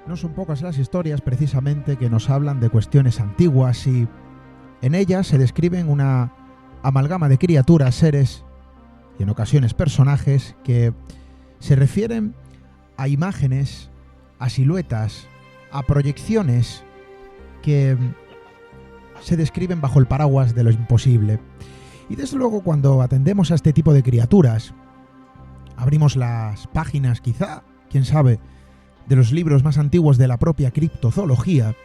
No son pocas las historias precisamente que nos hablan de cuestiones antiguas y en ellas se describen una amalgama de criaturas, seres y en ocasiones personajes que se refieren a imágenes, a siluetas, a proyecciones que se describen bajo el paraguas de lo imposible. Y desde luego cuando atendemos a este tipo de criaturas, abrimos las páginas quizá, quién sabe, de los libros más antiguos de la propia criptozoología,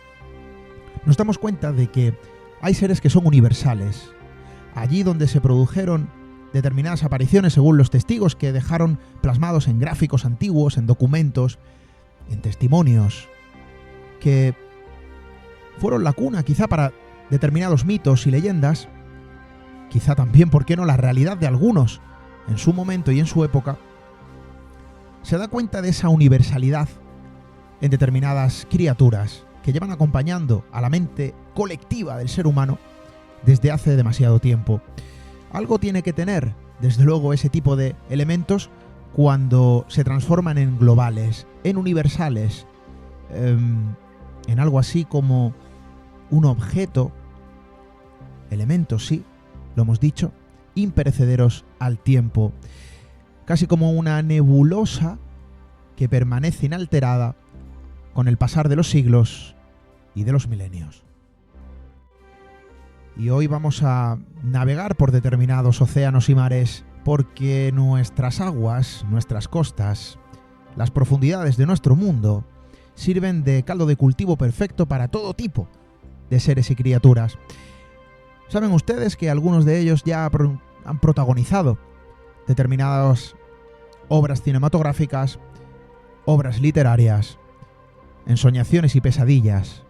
nos damos cuenta de que hay seres que son universales. Allí donde se produjeron determinadas apariciones según los testigos que dejaron plasmados en gráficos antiguos, en documentos, en testimonios, que fueron la cuna quizá para determinados mitos y leyendas, quizá también, ¿por qué no?, la realidad de algunos en su momento y en su época, se da cuenta de esa universalidad en determinadas criaturas que llevan acompañando a la mente colectiva del ser humano desde hace demasiado tiempo. Algo tiene que tener, desde luego, ese tipo de elementos cuando se transforman en globales, en universales, en algo así como un objeto, elementos, sí, lo hemos dicho, imperecederos al tiempo, casi como una nebulosa que permanece inalterada con el pasar de los siglos y de los milenios. Y hoy vamos a navegar por determinados océanos y mares porque nuestras aguas, nuestras costas, las profundidades de nuestro mundo sirven de caldo de cultivo perfecto para todo tipo de seres y criaturas. Saben ustedes que algunos de ellos ya han protagonizado determinadas obras cinematográficas, obras literarias, ensoñaciones y pesadillas.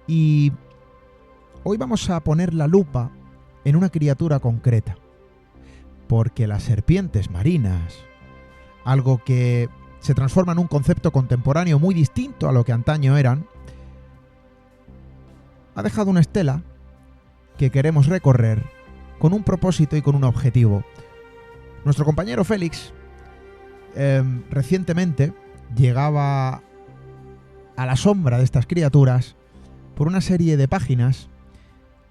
Y hoy vamos a poner la lupa en una criatura concreta, porque las serpientes marinas, algo que se transforma en un concepto contemporáneo muy distinto a lo que antaño eran, ha dejado una estela que queremos recorrer con un propósito y con un objetivo. Nuestro compañero Félix recientemente llegaba a la sombra de estas criaturas por una serie de páginas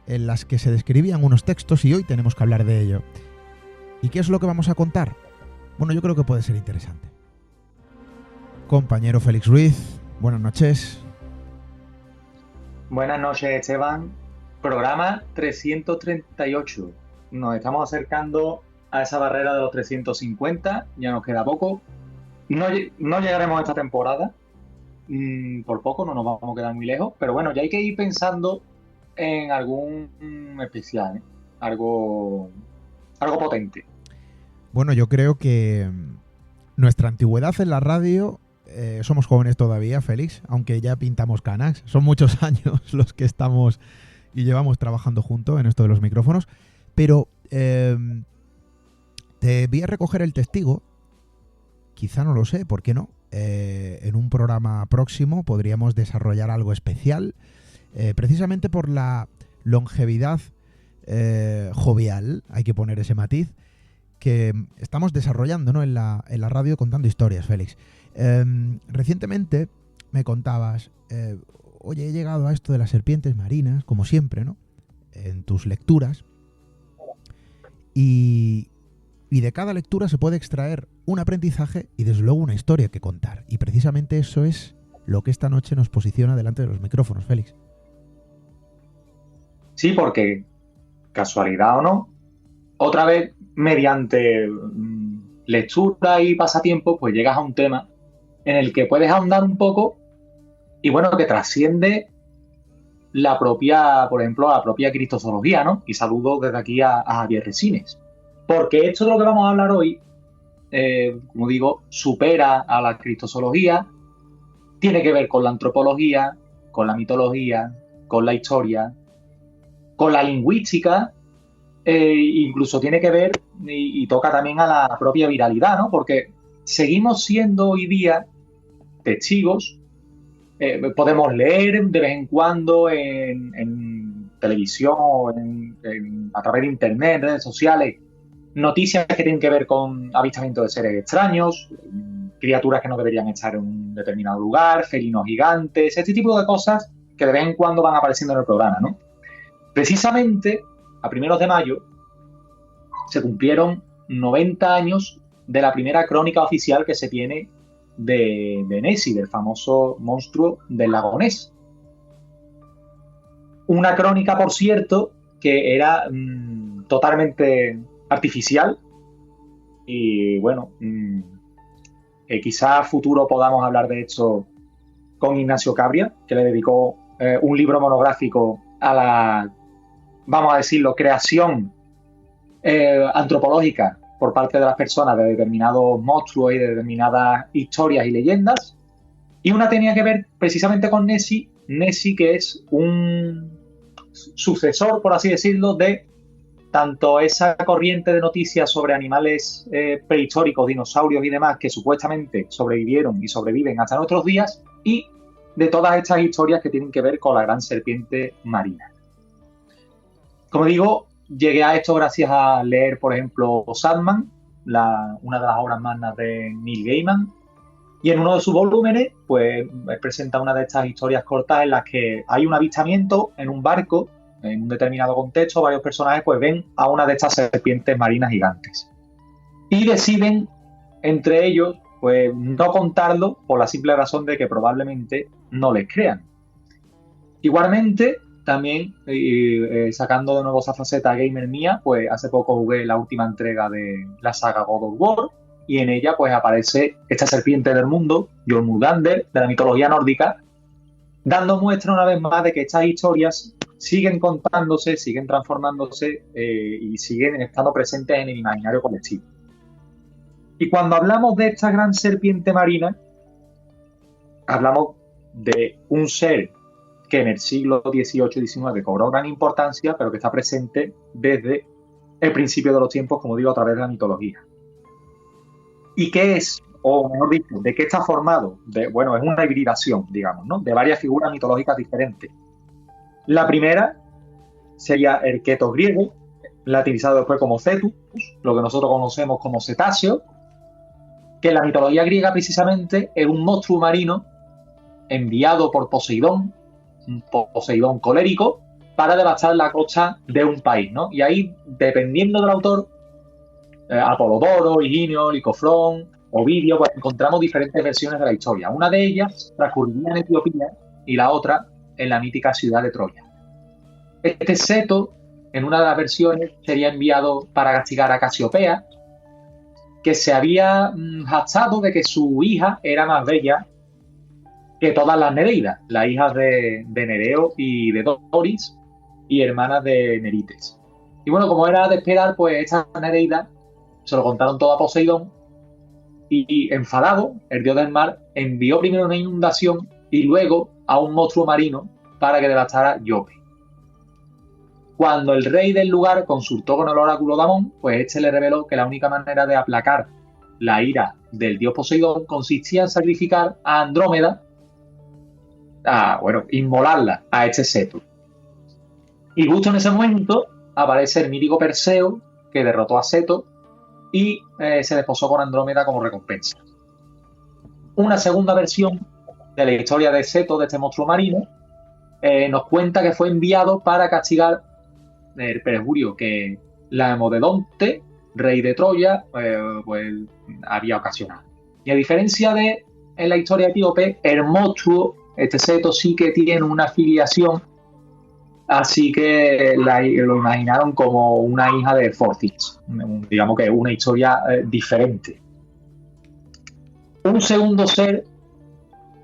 en las que se describían unos textos y hoy tenemos que hablar de ello. ¿Y qué es lo que vamos a contar? Bueno, yo creo que puede ser interesante. Compañero Félix Ruiz, buenas noches. Buenas noches, Esteban. Programa 338. Nos estamos acercando a esa barrera de los 350. Ya nos queda poco. No llegaremos a esta temporada. Por poco, no nos vamos a quedar muy lejos. Pero bueno, ya hay que ir pensando en algún especial, ¿eh? Algo potente. Bueno, yo creo que nuestra antigüedad en la radio, somos jóvenes todavía, Félix, aunque ya pintamos canas. Son muchos años los que estamos y llevamos trabajando juntos en esto de los micrófonos. Pero te voy a recoger el testigo. Quizá, no lo sé, ¿por qué no? En un programa próximo podríamos desarrollar algo especial, precisamente por la longevidad jovial, hay que poner ese matiz, que estamos desarrollando, ¿no?, en la radio contando historias, Félix. Recientemente me contabas, oye, he llegado a esto de las serpientes marinas, como siempre, ¿no?, en tus lecturas, y de cada lectura se puede extraer un aprendizaje y desde luego una historia que contar. Y precisamente eso es lo que esta noche nos posiciona delante de los micrófonos, Félix. Sí, porque, casualidad o no, otra vez, mediante lectura y pasatiempo, pues llegas a un tema en el que puedes ahondar un poco y bueno, que trasciende la propia, por ejemplo, la propia criptozoología, ¿no? Y saludo desde aquí a Javier Resines. Porque esto de lo que vamos a hablar hoy, como digo, supera a la criptozoología, tiene que ver con la antropología, con la mitología, con la historia, con la lingüística, incluso tiene que ver y toca también a la propia viralidad, ¿no? Porque seguimos siendo hoy día testigos, podemos leer de vez en cuando en televisión o a través de internet, en redes sociales, noticias que tienen que ver con avistamiento de seres extraños, criaturas que no deberían estar en un determinado lugar, felinos gigantes, este tipo de cosas que de vez en cuando van apareciendo en el programa, ¿no? Precisamente, a primeros de mayo, se cumplieron 90 años de la primera crónica oficial que se tiene de Nessie, del famoso monstruo del lago Ness. Una crónica, por cierto, que era totalmente artificial y, bueno, quizá a futuro podamos hablar de esto con Ignacio Cabria, que le dedicó un libro monográfico a la, vamos a decirlo, creación antropológica por parte de las personas de determinados monstruos y de determinadas historias y leyendas. Y una tenía que ver precisamente con Nessie, que es un sucesor, por así decirlo, de tanto esa corriente de noticias sobre animales prehistóricos, dinosaurios y demás que supuestamente sobrevivieron y sobreviven hasta nuestros días, y de todas estas historias que tienen que ver con la gran serpiente marina. Como digo, llegué a esto gracias a leer, por ejemplo, Sandman, una de las obras magnas de Neil Gaiman, y en uno de sus volúmenes pues presenta una de estas historias cortas en las que hay un avistamiento en un barco, en un determinado contexto, varios personajes pues ven a una de estas serpientes marinas gigantes y deciden entre ellos pues no contarlo por la simple razón de que probablemente no les crean. Igualmente, también sacando de nuevo esa faceta gamer mía, pues hace poco jugué la última entrega de la saga God of War y en ella pues aparece esta serpiente del mundo, Jormungandr, de la mitología nórdica, dando muestra una vez más de que estas historias siguen contándose, siguen transformándose y siguen estando presentes en el imaginario colectivo. Y cuando hablamos de esta gran serpiente marina, hablamos de un ser que en el siglo XVIII-XIX cobró gran importancia, pero que está presente desde el principio de los tiempos, como digo, a través de la mitología. ¿Y qué es, o mejor dicho, de qué está formado? Bueno, es una hibridación, digamos, ¿no?, de varias figuras mitológicas diferentes. La primera sería el Ketos griego, latinizado después como Cetus, lo que nosotros conocemos como cetáceo, que en la mitología griega precisamente es un monstruo marino enviado por Poseidón, un Poseidón colérico, para devastar la costa de un país, ¿no? Y ahí, dependiendo del autor, Apolodoro, Higinio, Licofrón, Ovidio, pues encontramos diferentes versiones de la historia. Una de ellas transcurriría en Etiopía y la otra en la mítica ciudad de Troya. Este Ceto, en una de las versiones, sería enviado para castigar a Casiopea, que se había jactado de que su hija era más bella que todas las Nereidas, las hijas de Nereo y de Doris, y hermanas de Nerites. Y bueno, como era de esperar, pues estas Nereidas se lo contaron todo a Poseidón, y enfadado, el dios del mar envió primero una inundación y luego a un monstruo marino para que devastara Jope. Cuando el rey del lugar consultó con el oráculo de Amón, pues este le reveló que la única manera de aplacar la ira del dios Poseidón consistía en sacrificar a Andrómeda, inmolarla a este Ceto. Y justo en ese momento aparece el mítico Perseo, que derrotó a Ceto y se desposó con Andrómeda como recompensa. Una segunda versión de la historia de Ceto, de este monstruo marino, nos cuenta que fue enviado para castigar el perjurio que Laomedonte, rey de Troya, pues había ocasionado. Y a diferencia de en la historia etíope, el monstruo, este Ceto, sí que tiene una filiación, así que lo imaginaron como una hija de Forcis, digamos que una historia diferente. Un segundo ser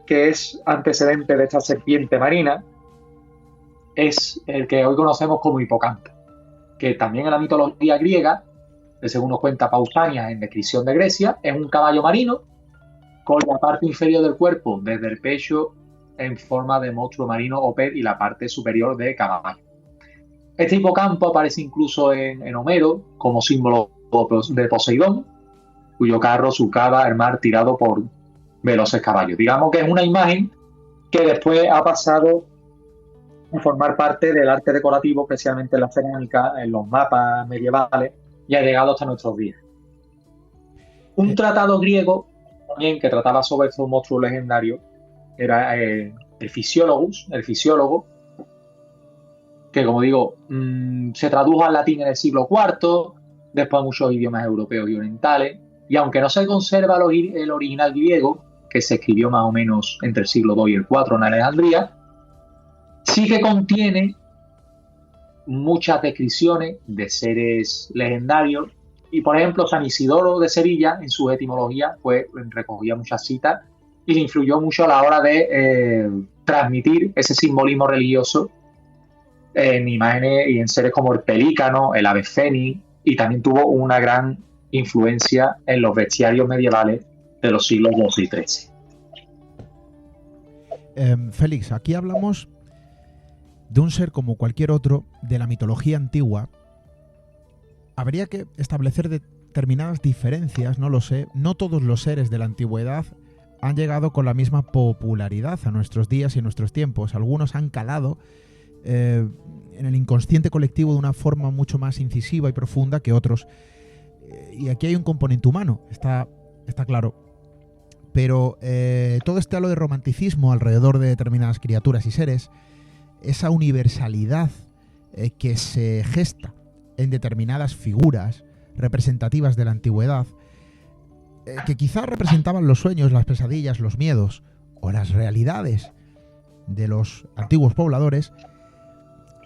que es antecedente de esta serpiente marina es el que hoy conocemos como Hipocampo, que también en la mitología griega, según nos cuenta Pausanias en Descripción de Grecia, es un caballo marino con la parte inferior del cuerpo desde el pecho en forma de monstruo marino o pez y la parte superior de caballo. Este hipocampo aparece incluso en Homero como símbolo de Poseidón, cuyo carro surcaba el mar tirado por veloces caballos. Digamos que es una imagen que después ha pasado a formar parte del arte decorativo, especialmente en la cerámica, en los mapas medievales, y ha llegado hasta nuestros días. Un tratado griego también que trataba sobre estos monstruos legendarios era el fisiólogo, que como digo, se tradujo al latín en el siglo IV, después a muchos idiomas europeos y orientales, y aunque no se conserva el original griego, que se escribió más o menos entre el siglo II y el IV en Alejandría, sí que contiene muchas descripciones de seres legendarios. Y por ejemplo, San Isidoro de Sevilla, en su etimología, pues recogía muchas citas y le influyó mucho a la hora de transmitir ese simbolismo religioso en imágenes y en seres como el pelícano, el ave fénix, y también tuvo una gran influencia en los bestiarios medievales de los siglos XII y XIII. Félix, aquí hablamos de un ser como cualquier otro de la mitología antigua. Habría que establecer determinadas diferencias, no lo sé. No todos los seres de la antigüedad han llegado con la misma popularidad a nuestros días y a nuestros tiempos. Algunos han calado en el inconsciente colectivo de una forma mucho más incisiva y profunda que otros. Y aquí hay un componente humano, está claro. Pero todo este halo de romanticismo alrededor de determinadas criaturas y seres, esa universalidad que se gesta en determinadas figuras representativas de la antigüedad, que quizás representaban los sueños, las pesadillas, los miedos o las realidades de los antiguos pobladores,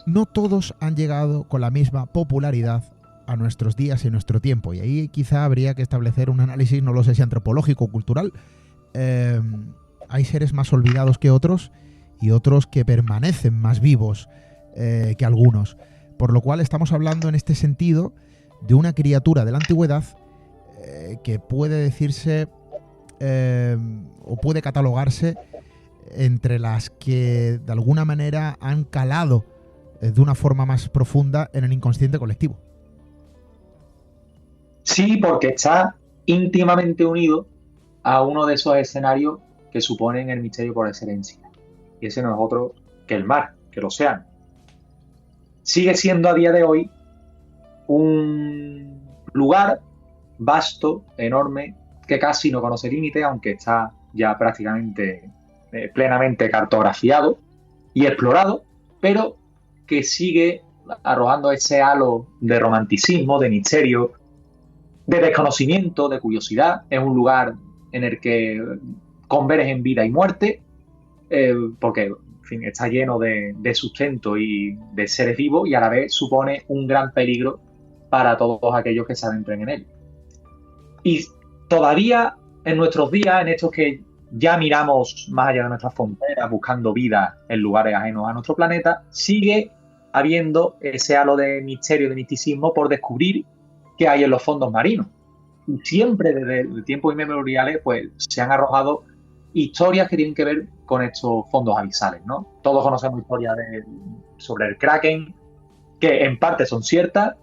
no todos han llegado con la misma popularidad a nuestros días y a nuestro tiempo. Y ahí quizá habría que establecer un análisis, no lo sé si antropológico o cultural. Hay seres más olvidados que otros y otros que permanecen más vivos que algunos. Por lo cual estamos hablando en este sentido de una criatura de la antigüedad que puede decirse o puede catalogarse entre las que de alguna manera han calado de una forma más profunda en el inconsciente colectivo. Sí, porque está íntimamente unido a uno de esos escenarios que suponen el misterio por excelencia. Y ese no es otro que el mar, que el océano. Sigue siendo a día de hoy un lugar vasto, enorme, que casi no conoce límite, aunque está ya prácticamente plenamente cartografiado y explorado, pero que sigue arrojando ese halo de romanticismo, de misterio, de desconocimiento, de curiosidad. Es un lugar en el que convergen vida y muerte, porque en fin, está lleno de sustento y de seres vivos, y a la vez supone un gran peligro para todos aquellos que se adentren en él. Y todavía en nuestros días, en estos que ya miramos más allá de nuestras fronteras, buscando vida en lugares ajenos a nuestro planeta, sigue habiendo ese halo de misterio, de misticismo por descubrir qué hay en los fondos marinos. Y siempre desde tiempos inmemoriales pues se han arrojado historias que tienen que ver con estos fondos abisales, ¿no? Todos conocemos historias sobre el Kraken, que en parte son ciertas.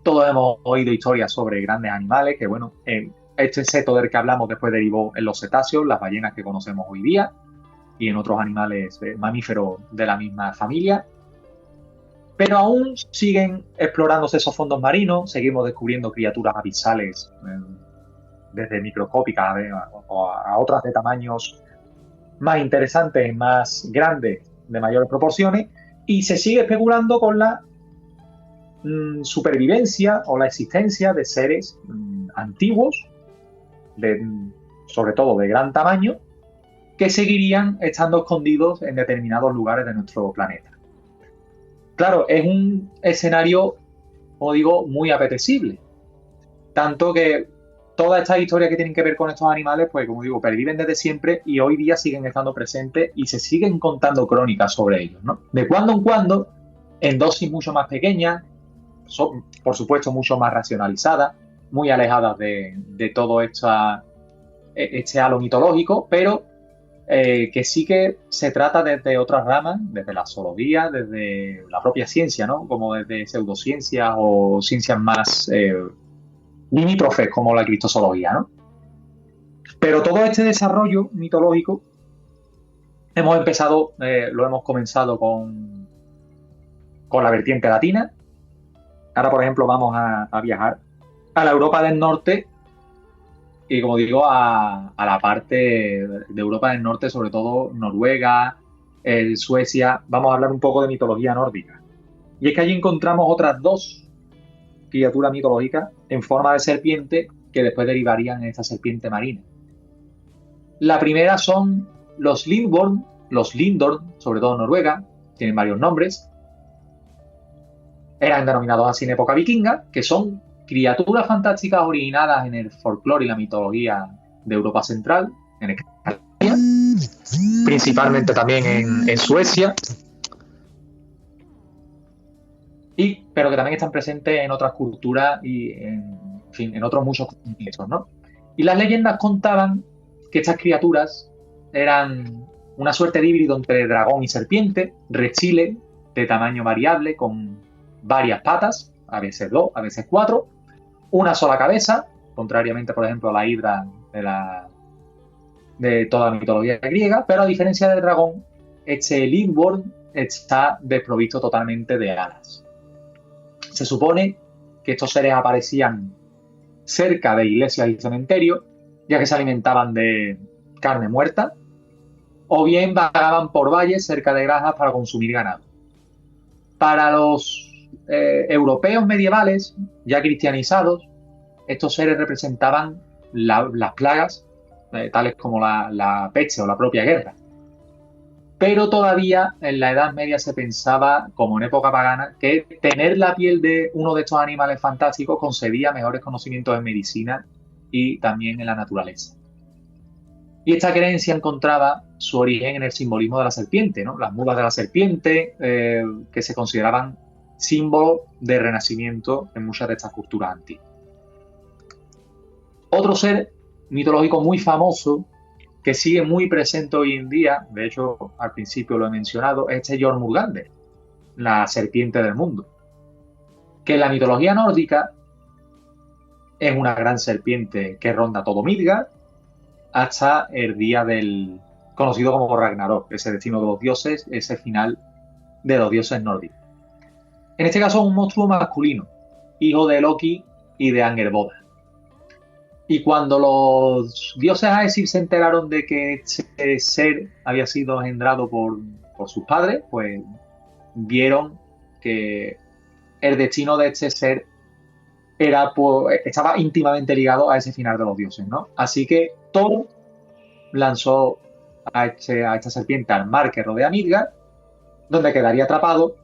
Todos hemos oído historias sobre grandes animales, que bueno, este seto del que hablamos después derivó en los cetáceos, las ballenas que conocemos hoy día, y en otros animales mamíferos de la misma familia. Pero aún siguen explorándose esos fondos marinos, seguimos descubriendo criaturas abisales, desde microscópicas a otras de tamaños más interesantes, más grandes, de mayores proporciones, y se sigue especulando con la supervivencia o la existencia de seres antiguos, sobre todo de gran tamaño, que seguirían estando escondidos en determinados lugares de nuestro planeta. Claro, es un escenario, como digo, muy apetecible. Tanto que todas estas historias que tienen que ver con estos animales, pues como digo, perviven desde siempre y hoy día siguen estando presentes y se siguen contando crónicas sobre ellos, ¿no? De cuando en cuando, en dosis mucho más pequeñas, por supuesto mucho más racionalizadas, muy alejadas de todo este halo mitológico, pero que sí que se trata desde otras ramas, desde la zoología, desde la propia ciencia, ¿no? Como desde pseudociencias o ciencias más limítrofes como la criptozoología, ¿no? Pero todo este desarrollo mitológico lo hemos comenzado con la vertiente latina. Ahora, por ejemplo, vamos a viajar a la Europa del Norte y como digo, a la parte de Europa del Norte, sobre todo Noruega, Suecia. Vamos a hablar un poco de mitología nórdica. Y es que allí encontramos otras dos criaturas mitológicas en forma de serpiente que después derivarían en esta serpiente marina. La primera son los Lindborn, los Lindorn, sobre todo en Noruega, tienen varios nombres. Eran denominados así en época vikinga, que son criaturas fantásticas originadas en el folclore y la mitología de Europa Central, en Escandinavia, principalmente también en Suecia, pero que también están presentes en otras culturas y en fin, en otros muchos contextos, ¿no? Y las leyendas contaban que estas criaturas eran una suerte de híbrido entre dragón y serpiente, reptiles de tamaño variable con varias patas, a veces 2, a veces 4, una sola cabeza, contrariamente, por ejemplo, a la hidra de toda la mitología griega, pero a diferencia del dragón, este Lindworm está desprovisto totalmente de alas. Se supone que estos seres aparecían cerca de iglesias y cementerios, ya que se alimentaban de carne muerta, o bien vagaban por valles cerca de granjas para consumir ganado. Para los europeos medievales, ya cristianizados, estos seres representaban las plagas, tales como la peste o la propia guerra. Pero todavía en la Edad Media se pensaba, como en época pagana, que tener la piel de uno de estos animales fantásticos concedía mejores conocimientos en medicina y también en la naturaleza. Y esta creencia encontraba su origen en el simbolismo de la serpiente, ¿no? Las mudas de la serpiente, que se consideraban símbolos de renacimiento en muchas de estas culturas antiguas. Otro ser mitológico muy famoso, que sigue muy presente hoy en día, de hecho al principio lo he mencionado, es este Jormungandr, la serpiente del mundo, que en la mitología nórdica es una gran serpiente que ronda todo Midgard hasta el día del conocido como Ragnarok, ese destino de los dioses, ese final de los dioses nórdicos. En este caso es un monstruo masculino, hijo de Loki y de Angerboda. Y cuando los dioses Aesir se enteraron de que este ser había sido engendrado por sus padres, pues vieron que el destino de este ser estaba íntimamente ligado a ese final de los dioses, ¿no? Así que Thor lanzó a esta serpiente al mar que rodea Midgard, donde quedaría atrapado,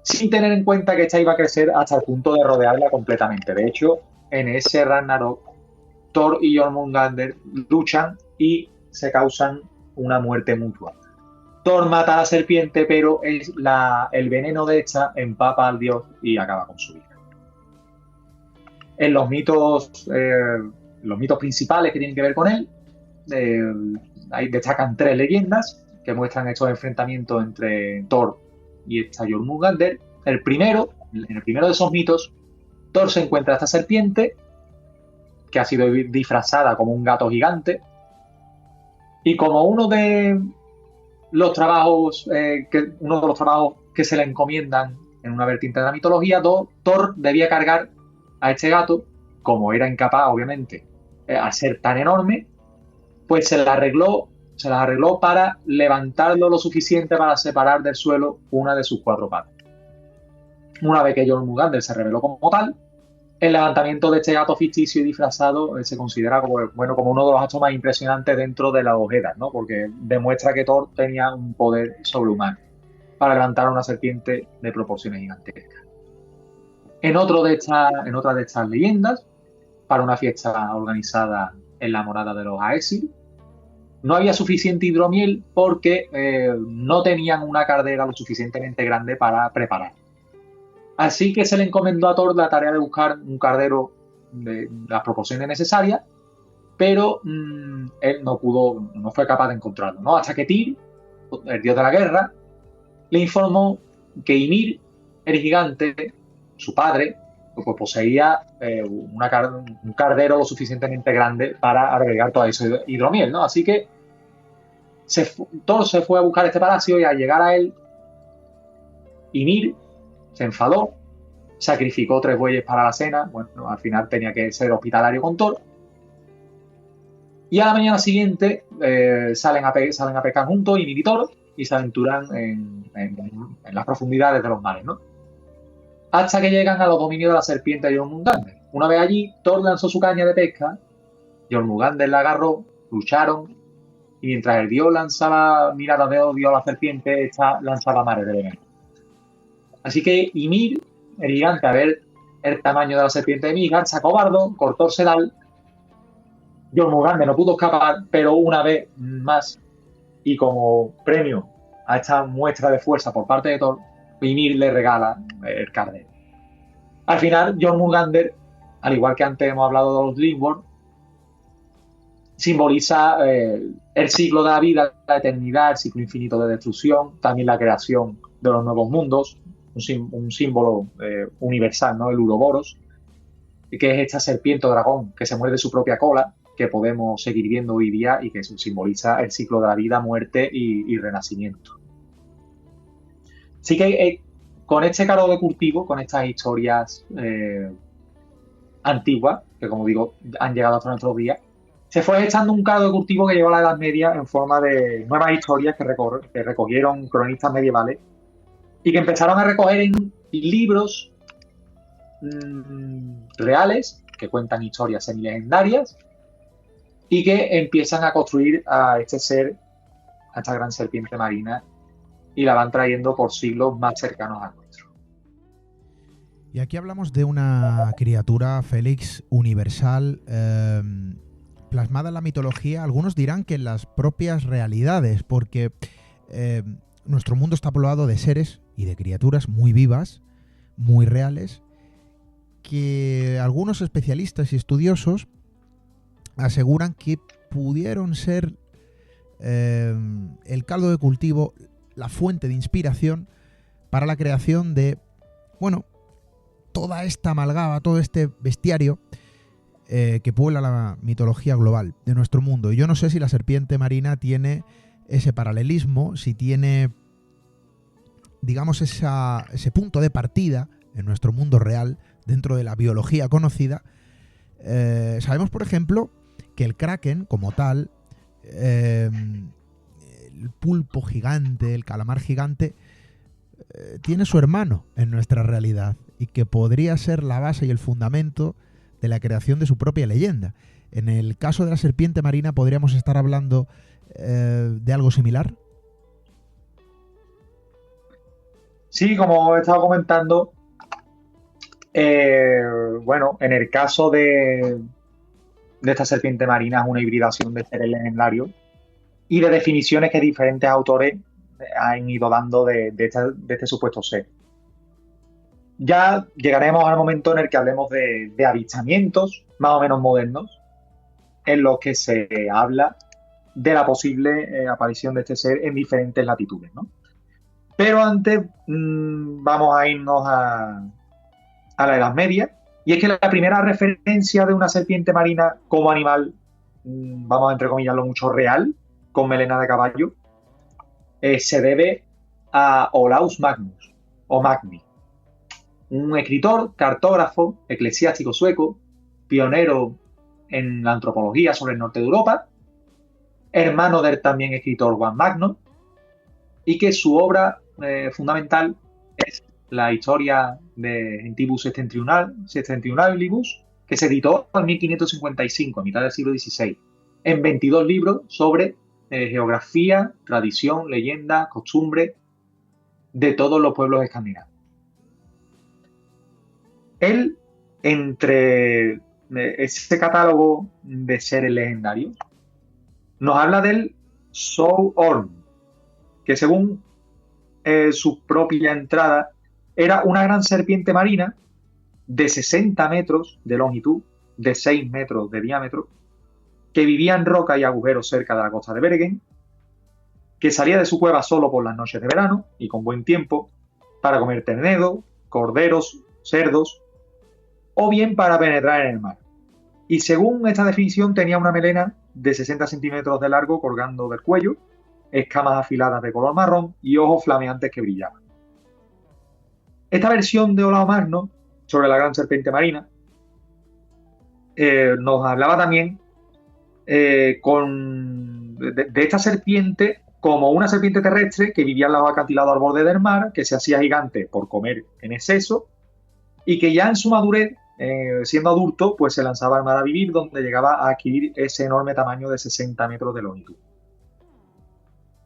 sin tener en cuenta que esta iba a crecer hasta el punto de rodearla completamente. De hecho, en ese Ragnarok, Thor y Jormungandr luchan y se causan una muerte mutua. Thor mata a la serpiente, pero el veneno de esta empapa al dios y acaba con su vida. En los mitos principales que tienen que ver con él, destacan 3 leyendas que muestran estos enfrentamientos entre Thor y esta Jormungandr. En el primero de esos mitos, Thor se encuentra a esta serpiente que ha sido disfrazada como un gato gigante, y como uno de los trabajos que se le encomiendan en una vertiente de la mitología, Thor debía cargar a este gato, como era incapaz, obviamente, a ser tan enorme, pues se las arregló para levantarlo lo suficiente para separar del suelo una de sus 4 patas. Una vez que Jormungandr se reveló como tal, el levantamiento de este gato ficticio y disfrazado se considera como uno de los actos más impresionantes dentro de las Eddas, ¿no? Porque demuestra que Thor tenía un poder sobrehumano para levantar a una serpiente de proporciones gigantescas. En otra de estas leyendas, para una fiesta organizada en la morada de los Aesir, no había suficiente hidromiel porque no tenían una caldera lo suficientemente grande para preparar. Así que se le encomendó a Thor la tarea de buscar un cardero de las proporciones necesarias, pero él no fue capaz de encontrarlo, ¿no? Hasta que Tyr, el dios de la guerra, le informó que Ymir, el gigante, su padre, pues poseía un cardero lo suficientemente grande para agregar toda esa hidromiel, ¿no? Así que Thor se fue a buscar este palacio, y al llegar a él, Ymir se enfadó, sacrificó 3 bueyes para la cena. Bueno, al final tenía que ser hospitalario con Thor, Y a la mañana siguiente salen a pescar juntos, Ymir y Thor, y se aventuran en las profundidades de los mares, ¿no? Hasta que llegan a los dominios de la serpiente Jormungandr. Una vez allí, Thor lanzó su caña de pesca, Jormungandr la agarró, lucharon, y mientras el dios lanzaba miradas de odio a la serpiente, esta lanzaba mares de veneno. Así que Ymir, el gigante, a ver el tamaño de la serpiente de Midgard, sacó bardo, cortó el sedal. Jormungandr no pudo escapar, pero una vez más, y como premio a esta muestra de fuerza por parte de Thor, Ymir le regala el cardero. Al final, Jormungandr, al igual que antes hemos hablado de los Lindworm, simboliza el ciclo de la vida, la eternidad, el ciclo infinito de destrucción, también la creación de los nuevos mundos, un símbolo universal, ¿no? El Uroboros, que es esta serpiente o dragón que se muerde su propia cola, que podemos seguir viendo hoy día y que simboliza el ciclo de la vida, muerte y renacimiento. Así que con este caldo de cultivo, con estas historias antiguas, que como digo, han llegado hasta nuestros días, se fue echando un caldo de cultivo que llevó a la Edad Media en forma de nuevas historias que recogieron cronistas medievales y que empezaron a recoger en libros reales que cuentan historias semilegendarias y que empiezan a construir a este ser, a esta gran serpiente marina, y la van trayendo por siglos más cercanos a nuestro. Y aquí hablamos de una criatura, Félix, universal, plasmada en la mitología. Algunos dirán que en las propias realidades, porque nuestro mundo está poblado de seres y de criaturas muy vivas, muy reales, que algunos especialistas y estudiosos aseguran que pudieron ser el caldo de cultivo, la fuente de inspiración para la creación de, bueno, toda esta amalgama, todo este bestiario que puebla la mitología global de nuestro mundo. Y yo no sé si la serpiente marina tiene ese paralelismo, si tiene, digamos, ese punto de partida en nuestro mundo real, dentro de la biología conocida. Sabemos, por ejemplo, que el kraken, como tal, el pulpo gigante, el calamar gigante, tiene su hermano en nuestra realidad y que podría ser la base y el fundamento de la creación de su propia leyenda. En el caso de la serpiente marina, ¿podríamos estar hablando de algo similar? Sí, como he estado comentando, bueno, en el caso de esta serpiente marina es una hibridación de seres legendarios y de definiciones que diferentes autores han ido dando de este supuesto ser. Ya llegaremos al momento en el que hablemos de avistamientos más o menos modernos en los que se habla de la posible aparición de este ser en diferentes latitudes, ¿no? Pero antes vamos a irnos a la Edad Media, y es que la primera referencia de una serpiente marina como animal, vamos a entrecomillarlo mucho, real, con melena de caballo, se debe a Olaus Magnus, o Magni, un escritor, cartógrafo, eclesiástico sueco, pionero en la antropología sobre el norte de Europa, hermano del también escritor Juan Magno, y que su obra fundamental es la historia de Gentibus Septentrionalibus, que se editó en 1555, a mitad del siglo XVI, en 22 libros sobre geografía, tradición, leyenda, costumbre de todos los pueblos escandinavos. Él, entre ese catálogo de seres legendarios, nos habla del Soghorn, que según su propia entrada era una gran serpiente marina de 60 metros de longitud, de 6 metros de diámetro, que vivía en roca y agujeros cerca de la costa de Bergen, que salía de su cueva solo por las noches de verano y con buen tiempo para comer ternero, corderos, cerdos o bien para penetrar en el mar. Y según esta definición tenía una melena de 60 centímetros de largo colgando del cuello, escamas afiladas de color marrón y ojos flameantes que brillaban. Esta versión de Olaus Magno sobre la gran serpiente marina nos hablaba también de esta serpiente como una serpiente terrestre que vivía en los acantilados al borde del mar, que se hacía gigante por comer en exceso y que ya en su madurez, siendo adulto, pues se lanzaba al mar a vivir, donde llegaba a adquirir ese enorme tamaño de 60 metros de longitud.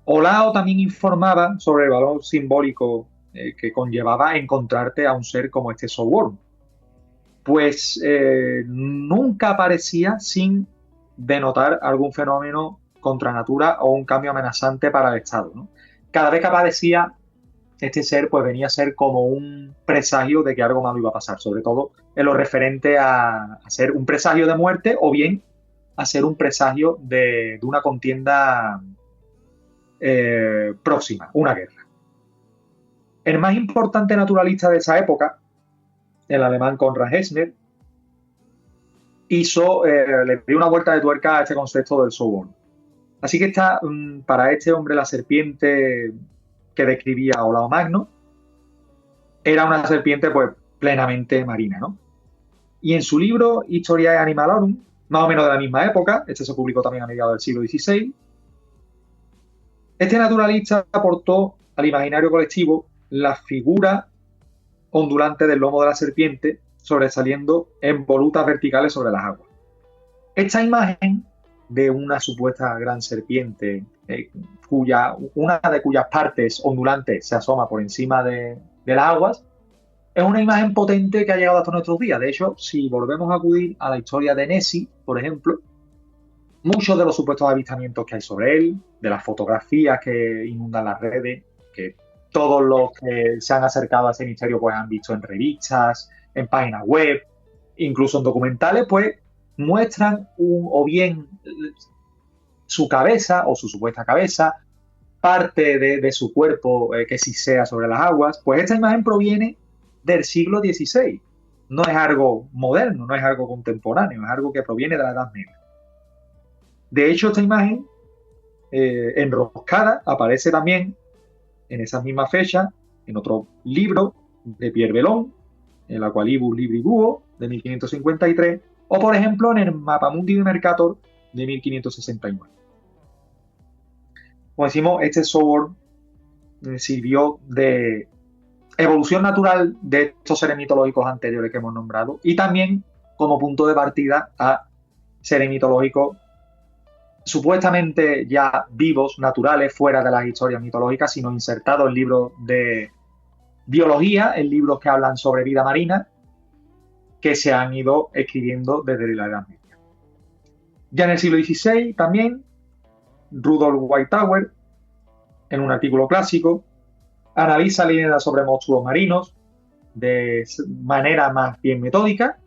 Olao también informaba sobre el valor simbólico que conllevaba encontrarte a un ser como este Soulworm. Pues nunca aparecía sin denotar algún fenómeno contra natura o un cambio amenazante para el Estado, ¿no? Cada vez que aparecía este ser, pues venía a ser como un presagio de que algo malo iba a pasar, sobre todo en lo referente a ser un presagio de muerte o bien a ser un presagio de una contienda próxima, una guerra. El más importante naturalista de esa época, el alemán Konrad Gessner, le dio una vuelta de tuerca a este concepto del Soulworm. Así que para este hombre la serpiente que describía Olao Magno era una serpiente pues plenamente marina, ¿no? Y en su libro Historiae Animalorum, más o menos de la misma época, este se publicó también a mediados del siglo XVI, este naturalista aportó al imaginario colectivo la figura ondulante del lomo de la serpiente sobresaliendo en volutas verticales sobre las aguas. Esta imagen de una supuesta gran serpiente, una de cuyas partes ondulantes se asoma por encima de las aguas, es una imagen potente que ha llegado hasta nuestros días. De hecho, si volvemos a acudir a la historia de Nessie, por ejemplo, muchos de los supuestos avistamientos que hay sobre él, de las fotografías que inundan las redes, que todos los que se han acercado a ese misterio pues han visto en revistas, en páginas web, incluso en documentales, pues muestran o bien su cabeza o su supuesta cabeza, parte de su cuerpo que sisea sobre las aguas. Pues esta imagen proviene del siglo XVI. No es algo moderno, no es algo contemporáneo, es algo que proviene de la Edad Media. De hecho, esta imagen enroscada aparece también en esa misma fecha en otro libro de Pierre Belon, el Aqualibus Libri Duo de 1553, o por ejemplo en el Mapamundi de Mercator de 1569. Como decimos, este Soulworm sirvió de evolución natural de estos seres mitológicos anteriores que hemos nombrado y también como punto de partida a seres mitológicos supuestamente ya vivos, naturales, fuera de las historias mitológicas, sino insertados en libros de biología, en libros que hablan sobre vida marina, que se han ido escribiendo desde la Edad Media. Ya en el siglo XVI también, Rudolf Whitauer, en un artículo clásico, analiza leyendas sobre monstruos marinos de manera más bien metódica,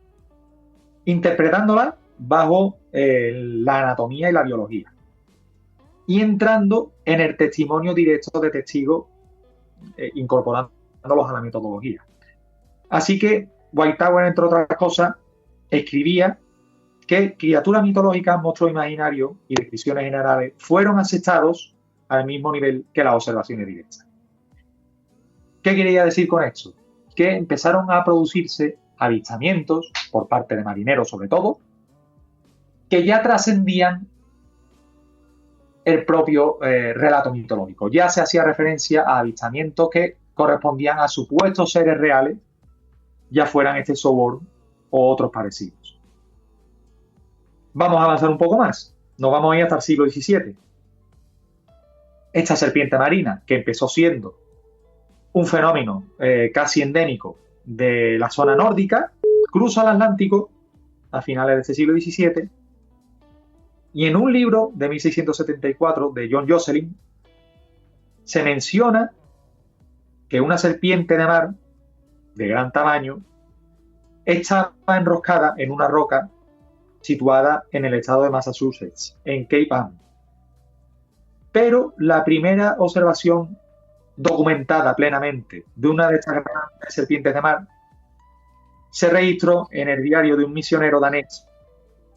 interpretándolas bajo la anatomía y la biología y entrando en el testimonio directo de testigos, incorporándolos a la metodología. Así que Whitauer, entre otras cosas, escribía que criaturas mitológicas, monstruos imaginarios y descripciones generales fueron aceptados al mismo nivel que las observaciones directas. ¿Qué quería decir con esto? Que empezaron a producirse avistamientos por parte de marineros, sobre todo, que ya trascendían el propio relato mitológico. Ya se hacía referencia a avistamientos que correspondían a supuestos seres reales, ya fueran este Soulworm o otros parecidos. Vamos a avanzar un poco más. Nos vamos a ir hasta el siglo XVII. Esta serpiente marina, que empezó siendo un fenómeno casi endémico de la zona nórdica, cruza el Atlántico a finales de este siglo XVII y en un libro de 1674 de John Josselin se menciona que una serpiente de mar de gran tamaño estaba enroscada en una roca situada en el estado de Massachusetts, en Cape Ann. Pero la primera observación documentada plenamente de una de estas grandes serpientes de mar se registró en el diario de un misionero danés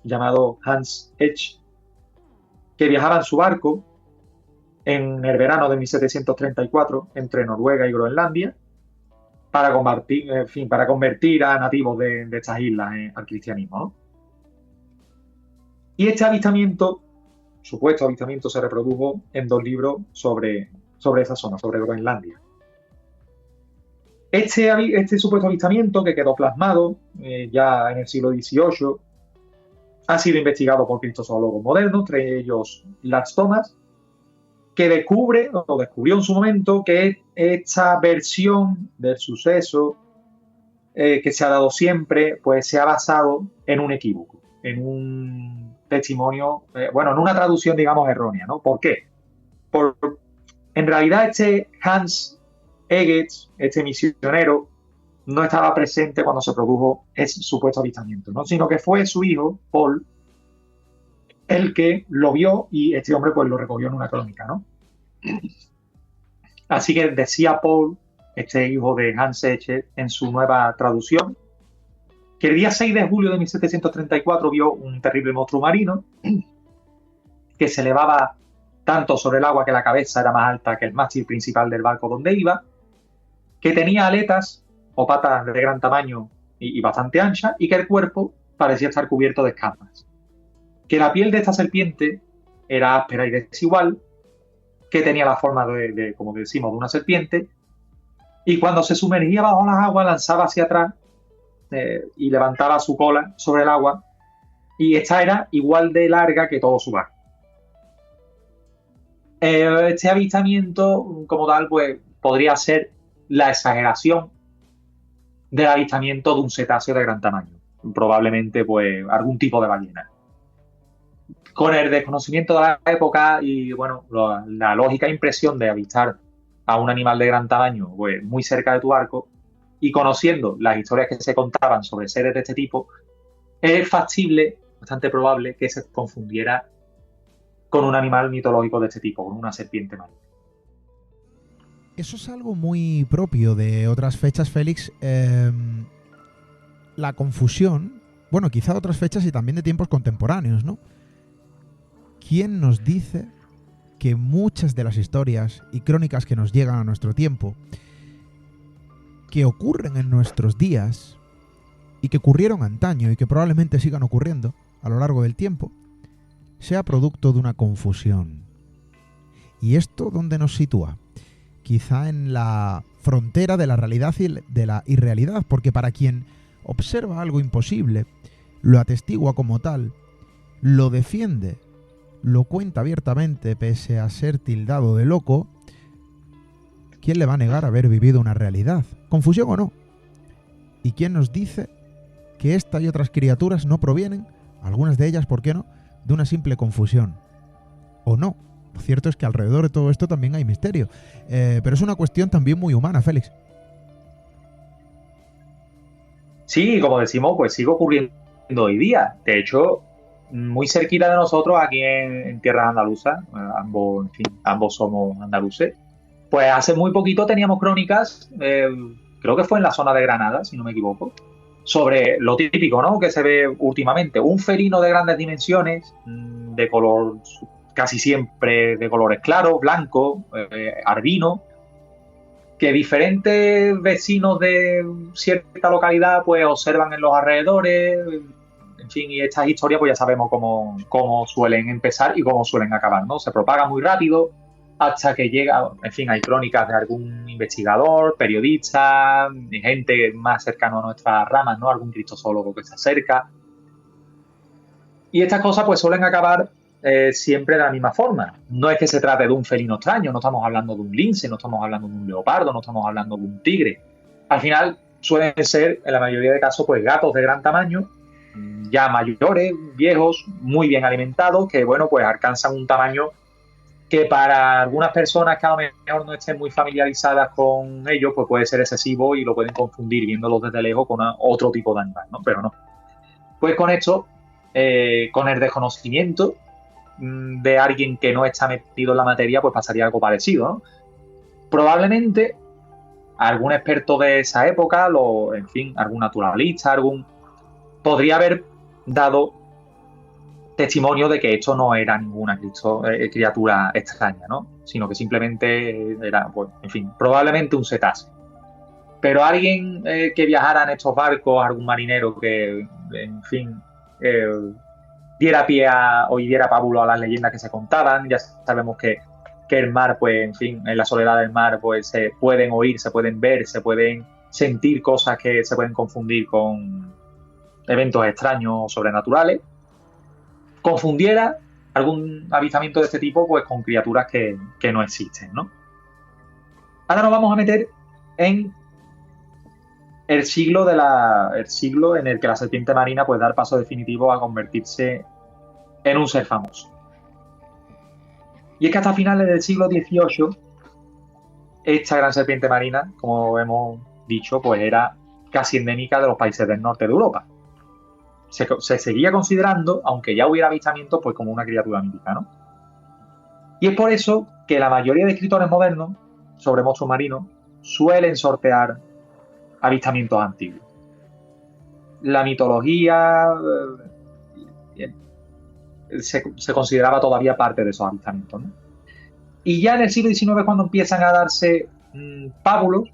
llamado Hans Edge, que viajaba en su barco en el verano de 1734 entre Noruega y Groenlandia para convertir a nativos de estas islas al cristianismo, ¿no? Y este avistamiento, supuesto avistamiento, se reprodujo en 2 libros sobre esa zona, sobre Groenlandia. Este supuesto avistamiento, que quedó plasmado ya en el siglo XVIII, ha sido investigado por criptozoólogos modernos, entre ellos Lars Thomas, que descubrió en su momento que esta versión del suceso que se ha dado siempre, pues se ha basado en un equívoco, en un testimonio, en una traducción, digamos, errónea, ¿no? ¿Por qué? En realidad este Hans Egede, este misionero, no estaba presente cuando se produjo ese supuesto avistamiento, ¿no? Sino que fue su hijo, Paul, el que lo vio, y este hombre pues lo recogió en una crónica, ¿no? Así que decía Paul, este hijo de Hans Egede, en su nueva traducción, que el día 6 de julio de 1734 vio un terrible monstruo marino que se elevaba tanto sobre el agua que la cabeza era más alta que el mástil principal del barco donde iba, que tenía aletas o patas de gran tamaño y bastante anchas, y que el cuerpo parecía estar cubierto de escamas. Que la piel de esta serpiente era áspera y desigual, que tenía la forma de como decimos, de una serpiente, y cuando se sumergía bajo las aguas lanzaba hacia atrás y levantaba su cola sobre el agua, y esta era igual de larga que todo su barco. Este avistamiento, como tal, pues podría ser la exageración del avistamiento de un cetáceo de gran tamaño, probablemente pues algún tipo de ballena. Con el desconocimiento de la época y la lógica impresión de avistar a un animal de gran tamaño pues muy cerca de tu barco, y conociendo las historias que se contaban sobre seres de este tipo, es factible, bastante probable, que se confundiera con un animal mitológico de este tipo, con una serpiente marina. Eso es algo muy propio de otras fechas, Félix. La confusión, quizá de otras fechas y también de tiempos contemporáneos, ¿no? ¿Quién nos dice que muchas de las historias y crónicas que nos llegan a nuestro tiempo, que ocurren en nuestros días y que ocurrieron antaño y que probablemente sigan ocurriendo a lo largo del tiempo, sea producto de una confusión? ¿Y esto dónde nos sitúa? Quizá en la frontera de la realidad y de la irrealidad, porque para quien observa algo imposible, lo atestigua como tal, lo defiende, lo cuenta abiertamente pese a ser tildado de loco, ¿quién le va a negar haber vivido una realidad? ¿Confusión o no? ¿Y quién nos dice que esta y otras criaturas no provienen, algunas de ellas, ¿por qué no?, de una simple confusión? ¿O no? Lo cierto es que alrededor de todo esto también hay misterio. Pero es una cuestión también muy humana, Félix. Sí, como decimos, pues sigue ocurriendo hoy día. De hecho, muy cerquita de nosotros, aquí en tierras andaluzas, ambos somos andaluces, pues hace muy poquito teníamos crónicas, creo que fue en la zona de Granada, si no me equivoco, sobre lo típico, ¿no?, que se ve últimamente, un felino de grandes dimensiones, de color casi siempre de colores claros, blanco, arbino, que diferentes vecinos de cierta localidad pues observan en los alrededores, en fin, y estas historias pues ya sabemos cómo suelen empezar y cómo suelen acabar, ¿no? Se propaga muy rápido hasta que llega, en fin, hay crónicas de algún investigador, periodista, gente más cercana a nuestras ramas, ¿no?, algún criptozoólogo que se acerca. Y estas cosas pues suelen acabar siempre de la misma forma. No es que se trate de un felino extraño, no estamos hablando de un lince, no estamos hablando de un leopardo, no estamos hablando de un tigre. Al final suelen ser, en la mayoría de casos, pues gatos de gran tamaño, ya mayores, viejos, muy bien alimentados, que pues alcanzan un tamaño que para algunas personas que a lo mejor no estén muy familiarizadas con ellos, pues puede ser excesivo y lo pueden confundir viéndolos desde lejos con otro tipo de animal, ¿no? Pero no. Pues con esto, con el desconocimiento de alguien que no está metido en la materia, pues pasaría algo parecido, ¿no? Probablemente algún experto de esa época, en fin, algún naturalista, podría haber dado testimonio de que esto no era ninguna criatura extraña, ¿no?, sino que simplemente era, pues, en fin, probablemente un cetáceo. Pero alguien que viajara en estos barcos, algún marinero que, en fin, diera pie o diera pábulo a las leyendas que se contaban. Ya sabemos que el mar, pues, en fin, en la soledad del mar, pues se pueden oír, se pueden ver, se pueden sentir cosas que se pueden confundir con eventos extraños o sobrenaturales. Confundiera algún avistamiento de este tipo pues con criaturas que no existen, ¿no? Ahora nos vamos a meter en el siglo en el que la serpiente marina puede dar paso definitivo a convertirse en un ser famoso. Y es que hasta finales del siglo XVIII, esta gran serpiente marina, como hemos dicho, pues era casi endémica de los países del norte de Europa. Se seguía considerando, aunque ya hubiera avistamientos, pues como una criatura mítica, ¿no? Y es por eso que la mayoría de escritores modernos sobre monstruos marinos suelen sortear avistamientos antiguos. La mitología se consideraba todavía parte de esos avistamientos, ¿no? Y ya en el siglo XIX, cuando empiezan a darse pábulos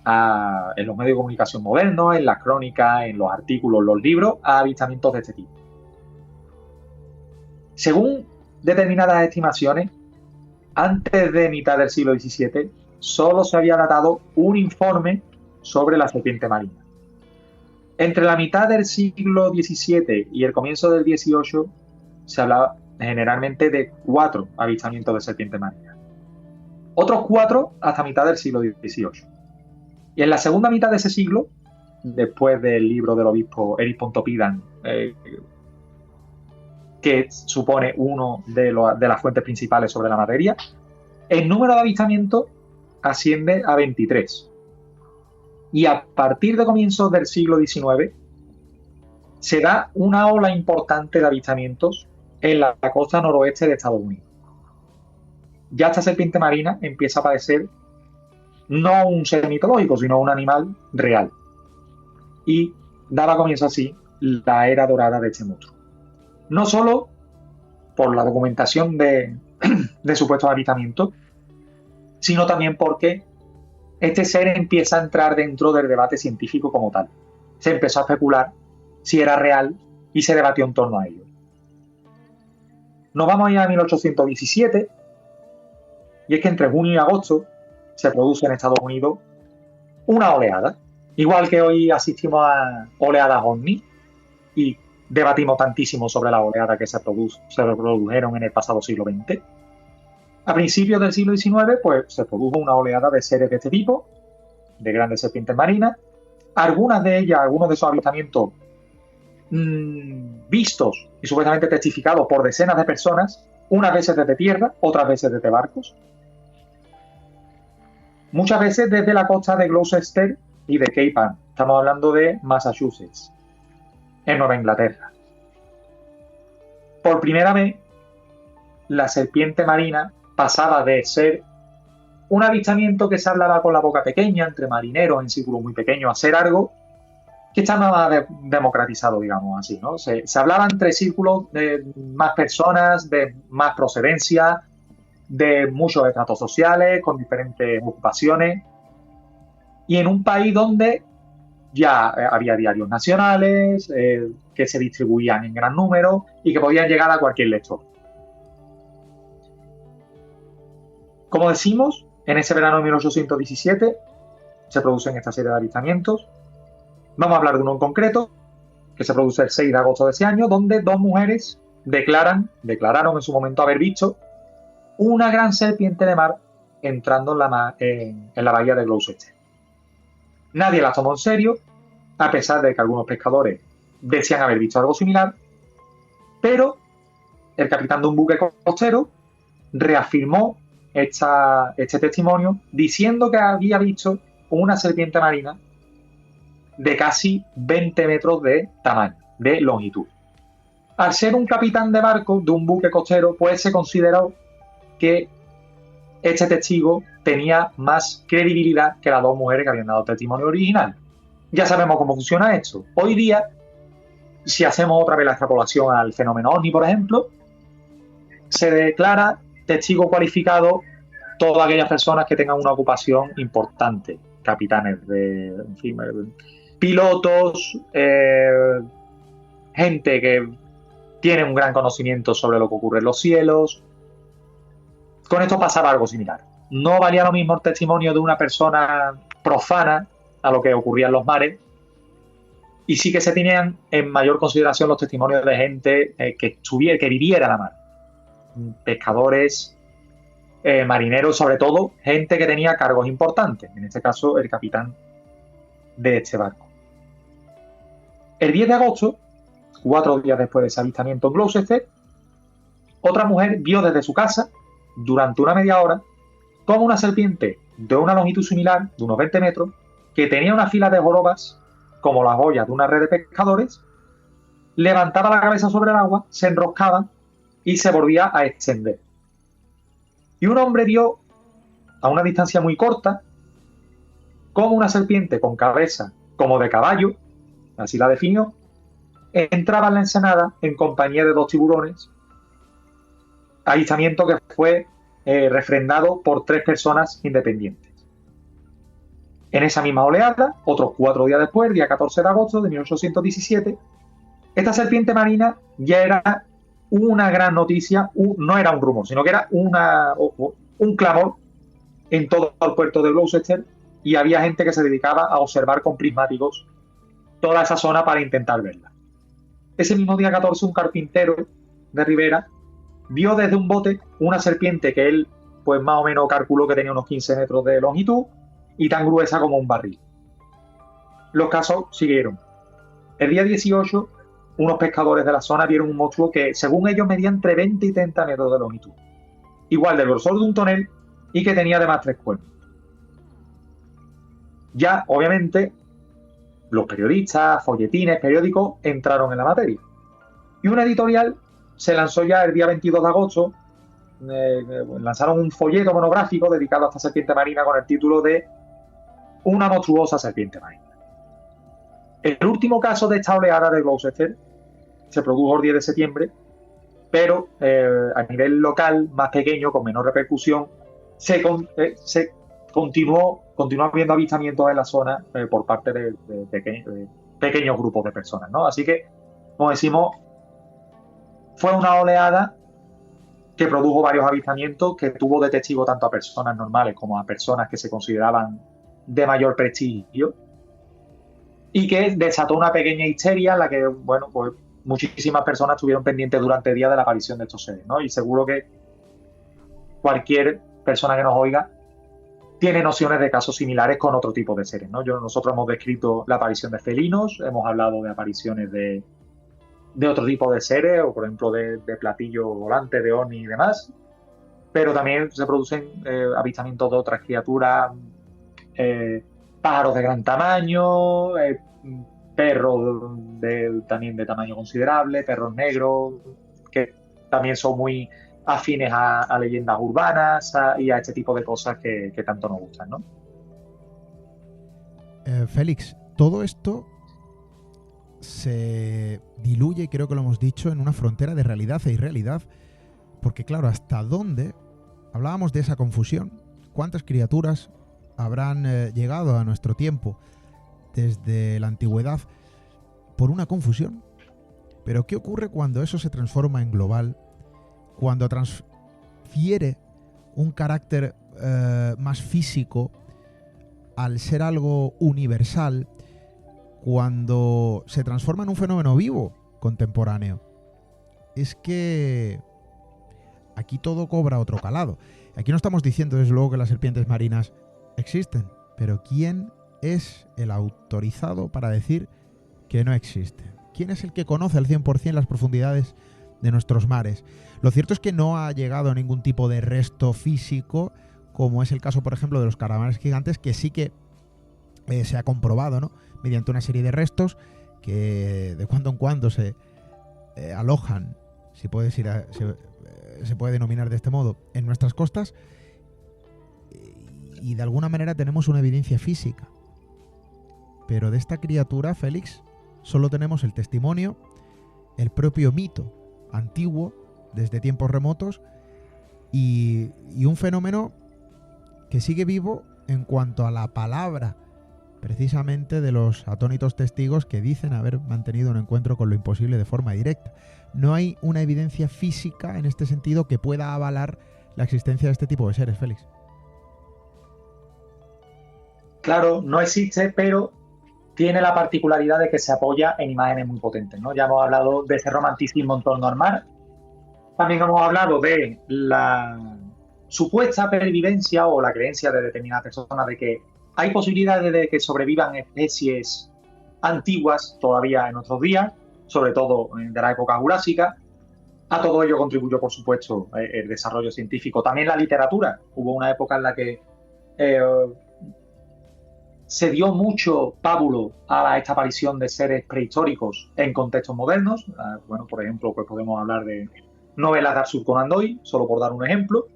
en los medios de comunicación modernos, en las crónicas, en los artículos, los libros, a avistamientos de este tipo. Según determinadas estimaciones, antes de mitad del siglo XVII, solo se había datado un informe sobre la serpiente marina. Entre la mitad del siglo XVII y el comienzo del XVIII, se hablaba generalmente de 4 avistamientos de serpiente marina. Otros 4 hasta mitad del siglo XVIII. Y en la segunda mitad de ese siglo, después del libro del obispo Erik Pontoppidan, que supone uno de las fuentes principales sobre la materia, el número de avistamientos asciende a 23. Y a partir de comienzos del siglo XIX, se da una ola importante de avistamientos en la costa noroeste de Estados Unidos. Ya esta serpiente marina empieza a parecer no un ser mitológico, sino un animal real. Y daba comienzo así la era dorada de este monstruo. No solo por la documentación de supuestos avistamientos, sino también porque este ser empieza a entrar dentro del debate científico como tal. Se empezó a especular si era real y se debatió en torno a ello. Nos vamos a ir a 1817, y es que entre junio y agosto se produce en Estados Unidos una oleada. Igual que hoy asistimos a oleadas ovni y debatimos tantísimo sobre las oleadas que se produjeron en el pasado siglo XX. A principios del siglo XIX, pues se produjo una oleada de seres de este tipo, de grandes serpientes marinas. Algunas de ellas, algunos de esos avistamientos vistos y supuestamente testificados por decenas de personas, unas veces desde tierra, otras veces desde barcos. Muchas veces desde la costa de Gloucester y de Cape Ann. Estamos hablando de Massachusetts, en Nueva Inglaterra. Por primera vez, la serpiente marina pasaba de ser un avistamiento que se hablaba con la boca pequeña, entre marineros en círculos muy pequeños, a ser algo que estaba más democratizado, digamos así, ¿no? Se hablaba entre círculos de más personas, de más procedencia, de muchos estratos sociales, con diferentes ocupaciones, y en un país donde ya había diarios nacionales que se distribuían en gran número y que podían llegar a cualquier lector. Como decimos, en ese verano de 1817 se producen esta serie de avistamientos. Vamos a hablar de uno en concreto, que se produce el 6 de agosto de ese año, donde 2 mujeres declararon en su momento haber visto una gran serpiente de mar entrando en la bahía de Gloucester. Nadie las tomó en serio, a pesar de que algunos pescadores decían haber visto algo similar, pero el capitán de un buque costero reafirmó este testimonio diciendo que había visto una serpiente marina de casi 20 metros de tamaño, de longitud. Al ser un capitán de barco de un buque costero, pues se consideró que este testigo tenía más credibilidad que las 2 mujeres que habían dado testimonio original. Ya sabemos cómo funciona esto. Hoy día, si hacemos otra vez la extrapolación al fenómeno ovni, por ejemplo, se declara testigo cualificado todas aquellas personas que tengan una ocupación importante, capitanes pilotos, gente que tienen un gran conocimiento sobre lo que ocurre en los cielos. Con esto pasaba algo similar. No valía lo mismo el testimonio de una persona profana a lo que ocurría en los mares, y sí que se tenían en mayor consideración los testimonios de gente que viviera la mar. Pescadores, marineros, sobre todo, gente que tenía cargos importantes, en este caso el capitán de este barco. El 10 de agosto, 4 días después de ese avistamiento en Gloucester, otra mujer vio desde su casa, durante una media hora, como una serpiente de una longitud similar, de unos 20 metros, que tenía una fila de jorobas, como las boyas de una red de pescadores, levantaba la cabeza sobre el agua, se enroscaba y se volvía a extender. Y un hombre vio, a una distancia muy corta, como una serpiente con cabeza como de caballo, así la definió, entraba en la ensenada en compañía de 2 tiburones, avistamiento que fue refrendado por 3 personas independientes. En esa misma oleada, otros 4 días después, día 14 de agosto de 1817, esta serpiente marina ya era una gran noticia, no era un rumor, sino que era un clamor en todo el puerto de Gloucester, y había gente que se dedicaba a observar con prismáticos toda esa zona para intentar verla. Ese mismo día 14, un carpintero de Ribera vio desde un bote una serpiente que él, pues más o menos calculó que tenía unos 15 metros de longitud y tan gruesa como un barril. Los casos siguieron. El día 18, unos pescadores de la zona vieron un monstruo que, según ellos, medía entre 20 y 30 metros de longitud, igual del grosor de un tonel, y que tenía además 3 cuernos. Ya, obviamente, los periodistas, folletines, periódicos entraron en la materia. Y una editorial se lanzó ya el día 22 de agosto, lanzaron un folleto monográfico dedicado a esta serpiente marina con el título de Una monstruosa serpiente marina. El último caso de esta oleada de Gloucester se produjo el 10 de septiembre, pero a nivel local, más pequeño, con menor repercusión, se continuó habiendo avistamientos en la zona por parte de pequeños grupos de personas, ¿no? Así que, como decimos, fue una oleada que produjo varios avistamientos, que tuvo de testigo tanto a personas normales como a personas que se consideraban de mayor prestigio, y que desató una pequeña histeria en la que, bueno, pues muchísimas personas estuvieron pendientes durante el día de la aparición de estos seres, ¿no? Y seguro que cualquier persona que nos oiga tiene nociones de casos similares con otro tipo de seres, ¿no? Nosotros hemos descrito la aparición de felinos, hemos hablado de apariciones de otro tipo de seres, o por ejemplo de platillos volantes, de ovnis y demás, pero también se producen avistamientos de otras criaturas, pájaros de gran tamaño, perros también de tamaño considerable, perros negros, que también son muy afines a leyendas urbanas y a este tipo de cosas que tanto nos gustan, ¿no? Félix, todo esto se diluye, y creo que lo hemos dicho, en una frontera de realidad e irrealidad, porque claro, ¿hasta dónde? Hablábamos de esa confusión. ¿Cuántas criaturas habrán llegado a nuestro tiempo desde la antigüedad por una confusión? Pero ¿qué ocurre cuando eso se transforma en global? Cuando transfiere un carácter más físico al ser algo universal, cuando se transforma en un fenómeno vivo contemporáneo. Es que aquí todo cobra otro calado. Aquí no estamos diciendo, desde luego, que las serpientes marinas existen, pero ¿quién es el autorizado para decir que no existen? ¿Quién es el que conoce al 100% las profundidades de nuestros mares? Lo cierto es que no ha llegado a ningún tipo de resto físico, como es el caso, por ejemplo, de los calamares gigantes, que sí que se ha comprobado, ¿no?, mediante una serie de restos que de cuando en cuando se alojan, se puede denominar de este modo, en nuestras costas, y de alguna manera tenemos una evidencia física. Pero de esta criatura, Félix, solo tenemos el testimonio, el propio mito antiguo, desde tiempos remotos, y un fenómeno que sigue vivo en cuanto a la palabra precisamente de los atónitos testigos que dicen haber mantenido un encuentro con lo imposible de forma directa. No hay una evidencia física en este sentido que pueda avalar la existencia de este tipo de seres, Félix. Claro, no existe, pero tiene la particularidad de que se apoya en imágenes muy potentes, ¿no? Ya hemos hablado de ese romanticismo en torno al mar. También hemos hablado de la supuesta pervivencia o la creencia de determinadas personas de que hay posibilidades de que sobrevivan especies antiguas todavía en nuestros días, sobre todo de la época jurásica. A todo ello contribuyó, por supuesto, el desarrollo científico. También la literatura. Hubo una época en la que se dio mucho pábulo a esta aparición de seres prehistóricos en contextos modernos. Bueno, por ejemplo, pues podemos hablar de novelas de Arthur Conan Doyle, solo por dar un ejemplo.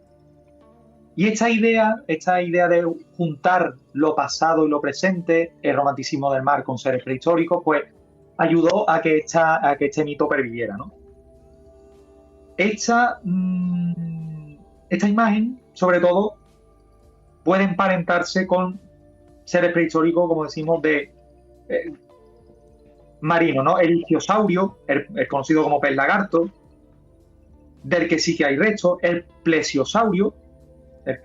Y esta idea de juntar lo pasado y lo presente, el romanticismo del mar con seres prehistóricos, pues ayudó a que este mito perviviera, ¿no? Esta imagen, sobre todo, puede emparentarse con seres prehistóricos, como decimos, de marino, ¿no? El ictiosaurio, el conocido como pez lagarto, del que sí que hay restos, el plesiosaurio, el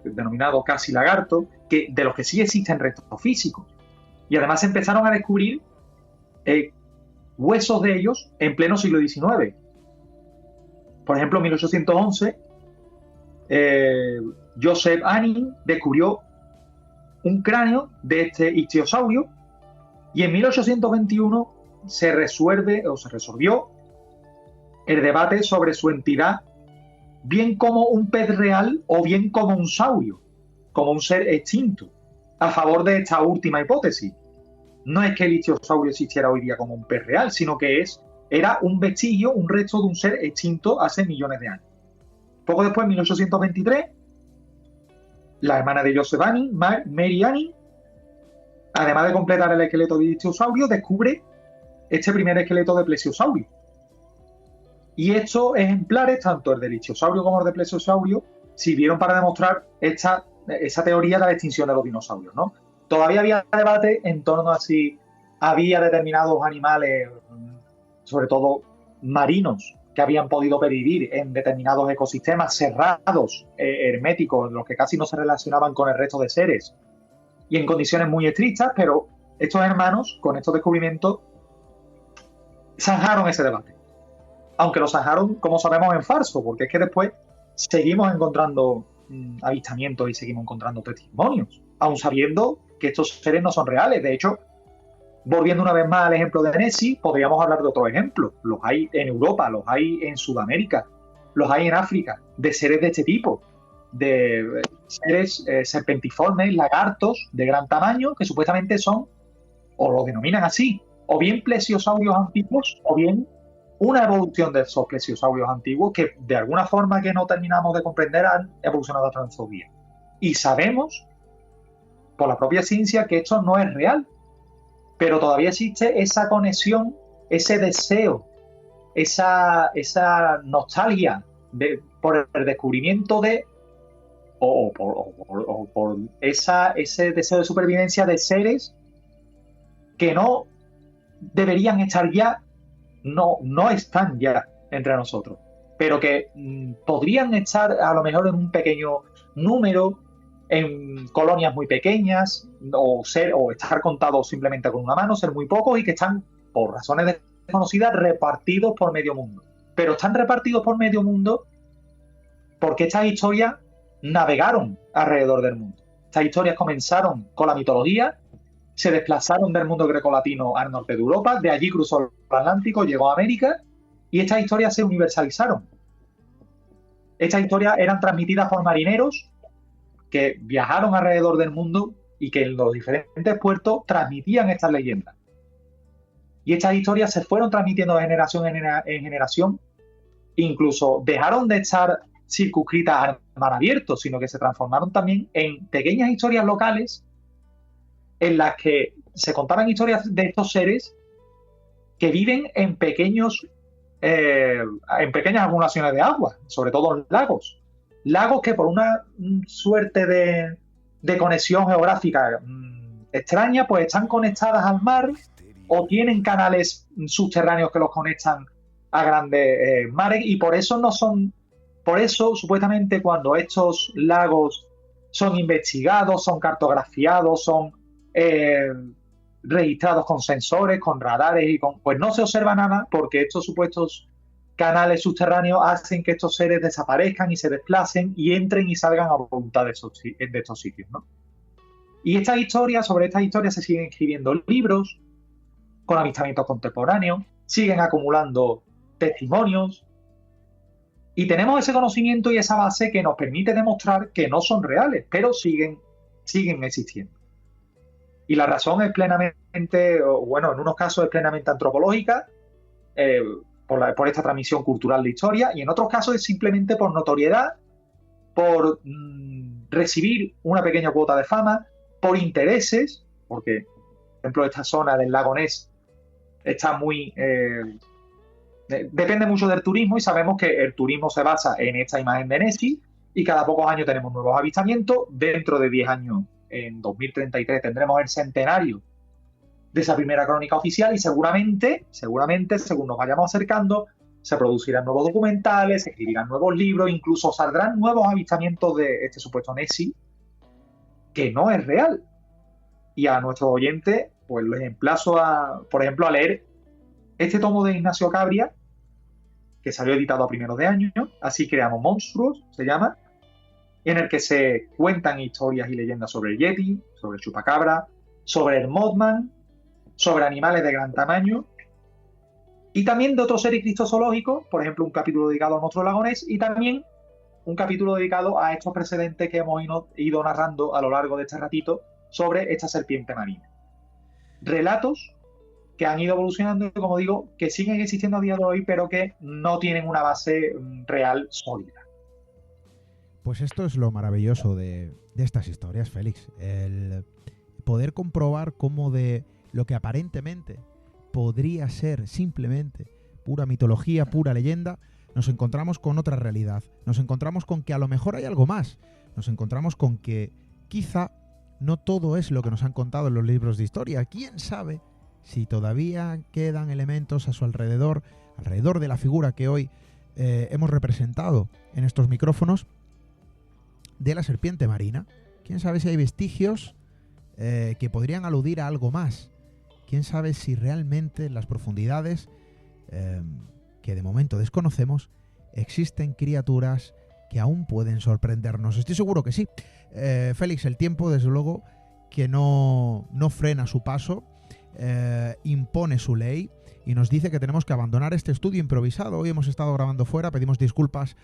denominado casi lagarto, de los que sí existen restos físicos. Y además se empezaron a descubrir huesos de ellos en pleno siglo XIX. Por ejemplo, en 1811, Joseph Anning descubrió un cráneo de este ictiosaurio y en 1821 se resolvió el debate sobre su entidad, bien como un pez real o bien como un saurio, como un ser extinto, a favor de esta última hipótesis. No es que el ictiosaurio existiera hoy día como un pez real, sino que era un vestigio, un resto de un ser extinto hace millones de años. Poco después, en 1823, la hermana de Joseph Anning, Mary Anning, además de completar el esqueleto de ictiosaurio, descubre este primer esqueleto de plesiosaurio. Y estos ejemplares, tanto el del ictiosaurio como el de plesiosaurio, sirvieron para demostrar esa teoría de la extinción de los dinosaurios, ¿no? Todavía había debate en torno a si había determinados animales, sobre todo marinos, que habían podido pervivir en determinados ecosistemas cerrados, herméticos, en los que casi no se relacionaban con el resto de seres, y en condiciones muy estrictas, pero estos hermanos, con estos descubrimientos, zanjaron ese debate. Aunque lo zanjaron, como sabemos, en falso, porque es que después seguimos encontrando avistamientos y seguimos encontrando testimonios, aun sabiendo que estos seres no son reales. De hecho, volviendo una vez más al ejemplo de Nessie, podríamos hablar de otro ejemplo. Los hay en Europa, los hay en Sudamérica, los hay en África, de seres de este tipo, de seres serpentiformes, lagartos de gran tamaño, que supuestamente son, o lo denominan así, o bien plesiosaurios antiguos, o bien una evolución de esos plesiosaurios antiguos que de alguna forma que no terminamos de comprender han evolucionado hasta nuestros días. Y sabemos, por la propia ciencia, que esto no es real, pero todavía existe esa conexión, ese deseo, esa nostalgia por el descubrimiento de, o por ese deseo de supervivencia de seres que no deberían estar ya, no están ya entre nosotros, pero que podrían estar a lo mejor en un pequeño número, en colonias muy pequeñas, o estar contados simplemente con una mano, ser muy pocos y que están, por razones desconocidas, repartidos por medio mundo. Pero están repartidos por medio mundo porque estas historias navegaron alrededor del mundo. Estas historias comenzaron con la mitología, se desplazaron del mundo grecolatino al norte de Europa, de allí cruzó el Atlántico, llegó a América, y estas historias se universalizaron. Estas historias eran transmitidas por marineros que viajaron alrededor del mundo y que en los diferentes puertos transmitían estas leyendas. Y estas historias se fueron transmitiendo de generación en generación, incluso dejaron de estar circunscritas al mar abierto, sino que se transformaron también en pequeñas historias locales en las que se contaban historias de estos seres que viven en pequeñas acumulaciones de agua, sobre todo en lagos que por una suerte de conexión geográfica extrañas, pues están conectadas al mar o tienen canales subterráneos que los conectan a grandes mares y por eso supuestamente cuando estos lagos son investigados, son cartografiados, son eh, registrados con sensores, con radares pues no se observa nada porque estos supuestos canales subterráneos hacen que estos seres desaparezcan y se desplacen y entren y salgan a voluntad de estos sitios, ¿no? Y sobre estas historias se siguen escribiendo libros con avistamientos contemporáneos, siguen acumulando testimonios y tenemos ese conocimiento y esa base que nos permite demostrar que no son reales, pero siguen existiendo. Y la razón es plenamente, bueno, en unos casos es plenamente antropológica, por esta transmisión cultural de historia, y en otros casos es simplemente por notoriedad, por recibir una pequeña cuota de fama, por intereses, porque, por ejemplo, esta zona del lago Ness está muy... depende mucho del turismo y sabemos que el turismo se basa en esta imagen de Nessie y cada pocos años tenemos nuevos avistamientos. Dentro de 10 años, en 2033, tendremos el centenario de esa primera crónica oficial y seguramente, según nos vayamos acercando, se producirán nuevos documentales, se escribirán nuevos libros, incluso saldrán nuevos avistamientos de este supuesto Nessie, que no es real. Y a nuestros oyentes, pues les emplazo por ejemplo, a leer este tomo de Ignacio Cabria, que salió editado a primeros de año, Así creamos monstruos, se llama, en el que se cuentan historias y leyendas sobre el Yeti, sobre el chupacabra, sobre el Mothman, sobre animales de gran tamaño, y también de otros seres cristozoológicos, por ejemplo, un capítulo dedicado al monstruo lago Ness, y también un capítulo dedicado a estos precedentes que hemos ido narrando a lo largo de este ratito sobre esta serpiente marina. Relatos que han ido evolucionando y, como digo, que siguen existiendo a día de hoy, pero que no tienen una base real sólida. Pues esto es lo maravilloso de estas historias, Félix. El poder comprobar cómo de lo que aparentemente podría ser simplemente pura mitología, pura leyenda, nos encontramos con otra realidad. Nos encontramos con que a lo mejor hay algo más. Nos encontramos con que quizá no todo es lo que nos han contado en los libros de historia. ¿Quién sabe si todavía quedan elementos a su alrededor de la figura que hoy hemos representado en estos micrófonos de la serpiente marina? ¿Quién sabe si hay vestigios que podrían aludir a algo más? ¿Quién sabe si realmente en las profundidades que de momento desconocemos existen criaturas que aún pueden sorprendernos? Estoy seguro que sí. Félix, el tiempo, desde luego, que no frena su paso, impone su ley y nos dice que tenemos que abandonar este estudio improvisado. Hoy hemos estado grabando fuera, pedimos disculpas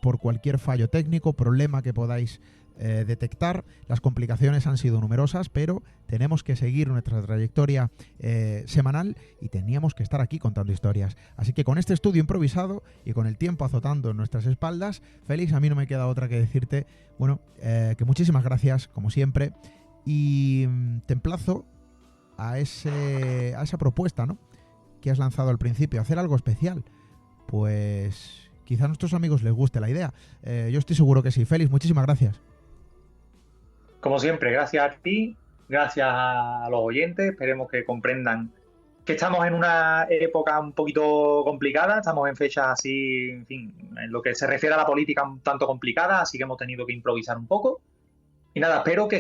por cualquier fallo técnico, problema que podáis detectar. Las complicaciones han sido numerosas, pero tenemos que seguir nuestra trayectoria semanal y teníamos que estar aquí contando historias. Así que con este estudio improvisado y con el tiempo azotando en nuestras espaldas, Félix, a mí no me queda otra que decirte, bueno, que muchísimas gracias, como siempre, y te emplazo a esa propuesta, ¿no?, que has lanzado al principio, hacer algo especial. Pues quizá a nuestros amigos les guste la idea. Yo estoy seguro que sí. Félix, muchísimas gracias. Como siempre, gracias a ti, gracias a los oyentes. Esperemos que comprendan que estamos en una época un poquito complicada, estamos en fechas así, en fin, en lo que se refiere a la política un tanto complicada, así que hemos tenido que improvisar un poco. Y nada, espero que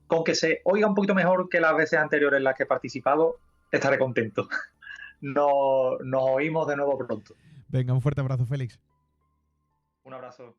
con que se oiga un poquito mejor que las veces anteriores en las que he participado, estaré contento. Nos oímos de nuevo pronto. Venga, un fuerte abrazo, Félix. Un abrazo.